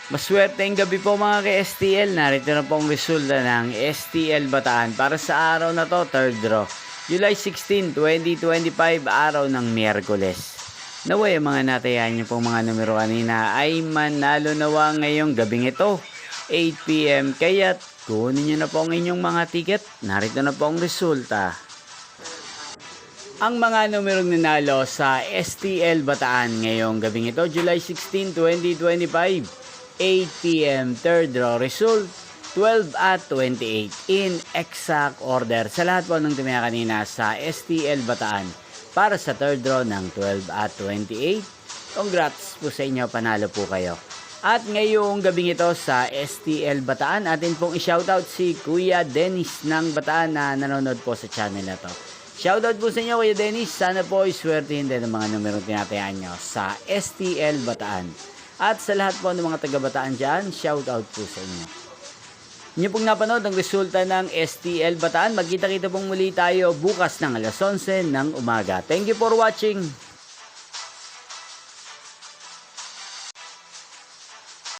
Maswerteng gabi po mga ka-STL. Narito na po ang resulta ng STL Bataan para sa araw na to, third draw. July 16, 2025, araw ng Miyerkules. Naway ang mga natayan niyo pong mga numero kanina ay manalo nawa ngayong gabing ito, 8 PM. Kaya't kunin niyo na po ang inyong mga ticket. Narito na po ang resulta. Ang mga numerong nanalo sa STL Bataan ngayong gabing ito, July 16, 2025. 8 PM, third draw result, 12 at 28 in exact order sa lahat po ng tumaya kanina sa STL Bataan para sa third draw ng 12 at 28. Congrats po sa inyo, panalo po kayo. At ngayong gabing ito sa STL Bataan, atin pong i-shoutout si Kuya Dennis ng Bataan na nanonood po sa channel na to. Shoutout po sa inyo Kuya Dennis, sana po iswertihin din ang mga numerong tinatayaan nyo sa STL Bataan. At sa lahat po ng mga taga-Bataan dyan, shoutout po sa inyo. Inyo pong napanood ang resulta ng STL Bataan. Magkita-kita pong muli tayo bukas ng alas 11 ng umaga. Thank you for watching.